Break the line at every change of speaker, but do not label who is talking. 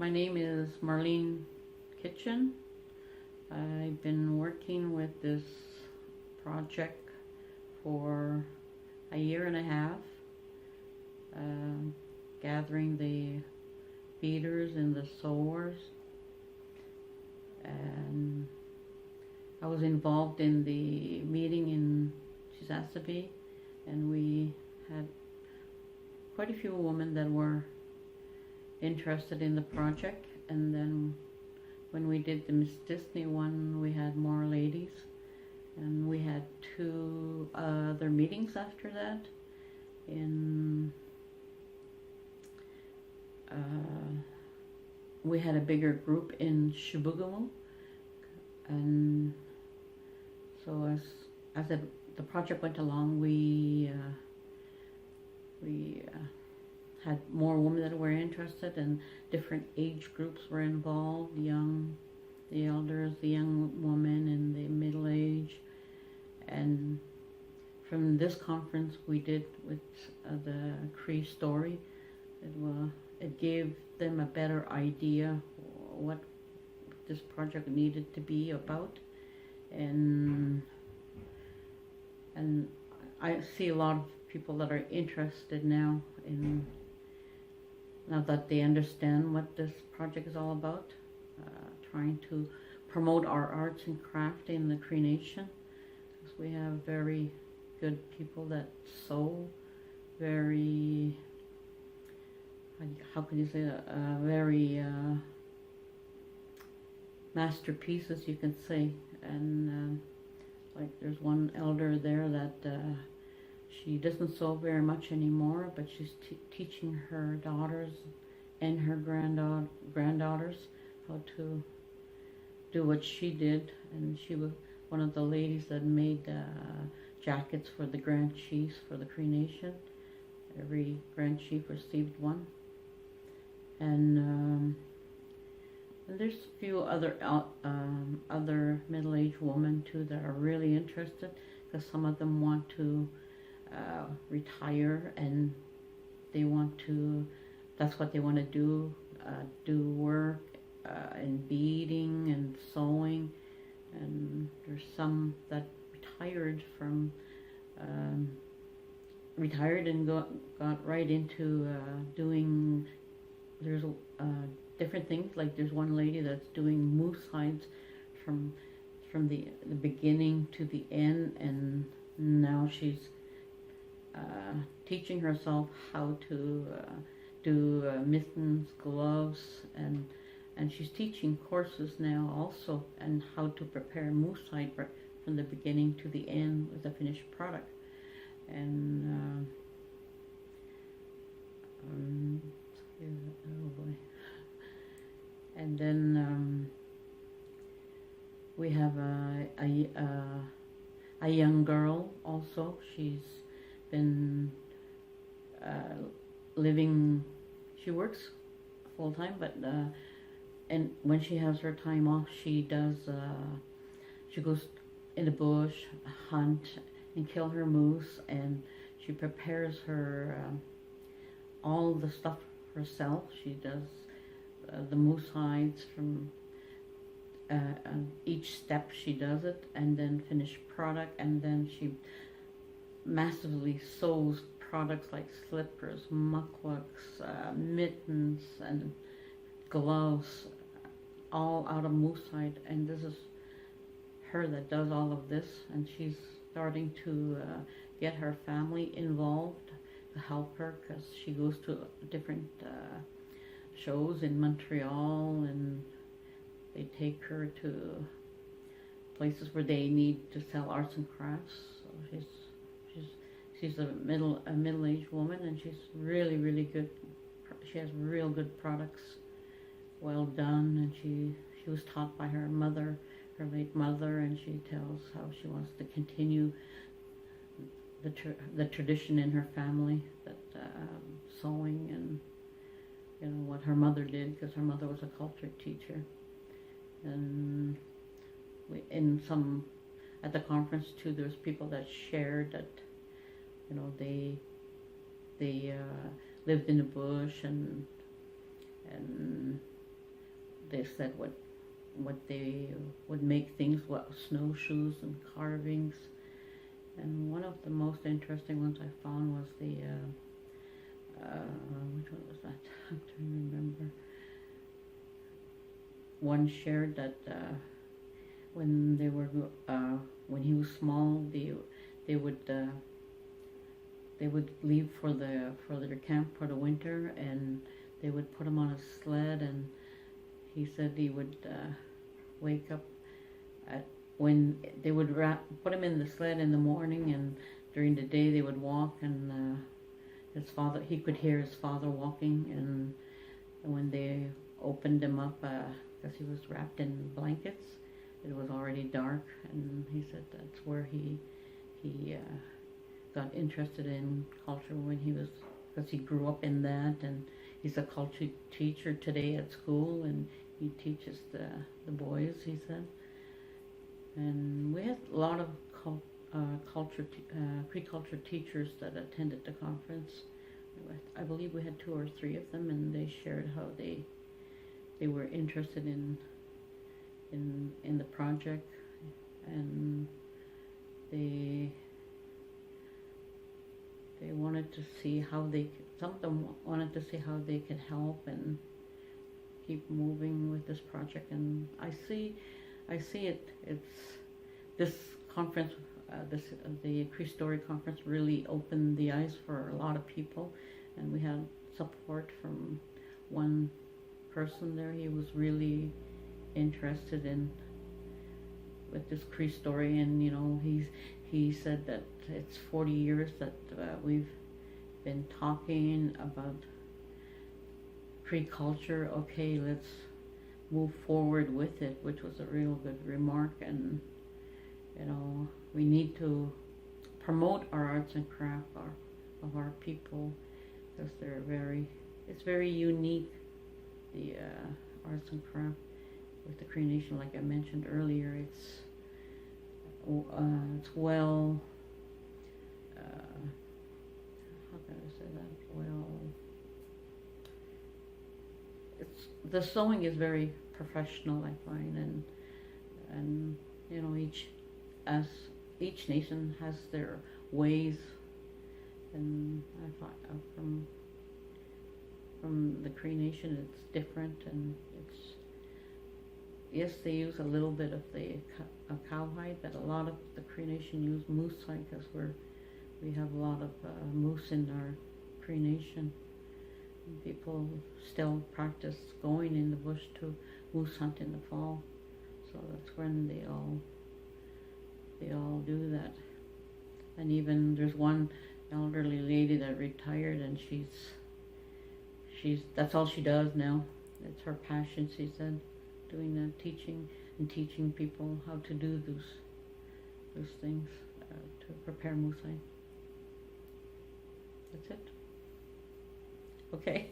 My name is Marlene Kitchen. I've been working with this project for a year and a half, gathering the feeders and the sowers, and I was involved in the meeting in Chisasabi, and we had quite a few women that were interested in the project. And then when we did the Miss Disney one, we had more ladies, and we had two other meetings after that in we had a bigger group in Shibugamu. And so as the project went along, we had more women that were interested, and different age groups were involved: the elders, the young women, and the middle age. And from this conference we did with the Cree story, it gave them a better idea what this project needed to be about. And I see a lot of people that are interested now that they understand what this project is all about, trying to promote our arts and craft in the Cree Nation, because we have very good people that sew very, how can you say, very masterpieces, you can say. And like there's one elder there that she doesn't sew very much anymore, but she's teaching her daughters and her granddaughters how to do what she did. And she was one of the ladies that made jackets for the Grand Chiefs for the Cree Nation. Every Grand Chief received one. And there's a few other middle-aged women too that are really interested, because some of them want to retire, and they want to, that's what they want to do work in beading and sewing. And there's some that retired and got right into doing, there's different things. Like there's one lady that's doing moose hides from the beginning to the end, and now she's teaching herself how to do mittens, gloves, and she's teaching courses now also, and how to prepare moose hide from the beginning to the end with a finished product. And oh boy. And then we have a young girl also. She's been living, she works full time, but and when she has her time off, she goes in the bush, hunt and kill her moose, and she prepares her all the stuff herself. She does the moose hides from each step she does it, and then finished product, and then she massively sews products like slippers, mucklucks, mittens, and gloves, all out of moose hide. And this is her that does all of this, and she's starting to get her family involved to help her, because she goes to different shows in Montreal, and they take her to places where they need to sell arts and crafts. So she's a middle-aged woman, and she's really good. She has real good products, well done, and she was taught by her mother, her late mother, and she tells how she wants to continue the tradition in her family, that sewing, and you know what her mother did, because her mother was a culture teacher. And at the conference too, there's people that shared that, you know, they lived in the bush, and they said what they would make things, what snowshoes and carvings. And one of the most interesting ones I found was the which one was that? I'm trying to remember. One shared that when they were when he was small, they would leave for their camp for the winter, and they would put him on a sled, and he said he would wake up at when they would put him in the sled in the morning, and during the day they would walk, and he could hear his father walking, and when they opened him up, because he was wrapped in blankets, it was already dark, and he said that's where he got interested in culture when he was, because he grew up in that, and he's a culture teacher today at school, and he teaches the boys, he said. And we had a lot of Cree culture teachers that attended the conference. I believe we had 2 or 3 of them, and they shared how they were interested in the project, and they wanted to see how some of them wanted to see how they could help and keep moving with this project. And I see it's this conference, the Cree Story conference really opened the eyes for a lot of people, and we had support from one person there. He was really interested with this Cree story, and he said that it's 40 years that we've been talking about Cree culture. Okay, let's move forward with it, which was a real good remark. And we need to promote our arts and craft of our people, because it's very unique, the arts and craft with the Cree Nation. Like I mentioned earlier, it's well, how can I say that? Well, the sewing is very professional, I find, and each nation has their ways, and I find from the Cree Nation it's different, and yes, they use a little bit of the cowhide, but a lot of the Cree Nation use moose hide, because we have a lot of moose in our Cree Nation. And people still practice going in the bush to moose hunt in the fall, so that's when they all do that. And even there's one elderly lady that retired, and she's that's all she does now. It's her passion, she said, doing that, teaching people how to do those things to prepare moose hide. That's it. Okay.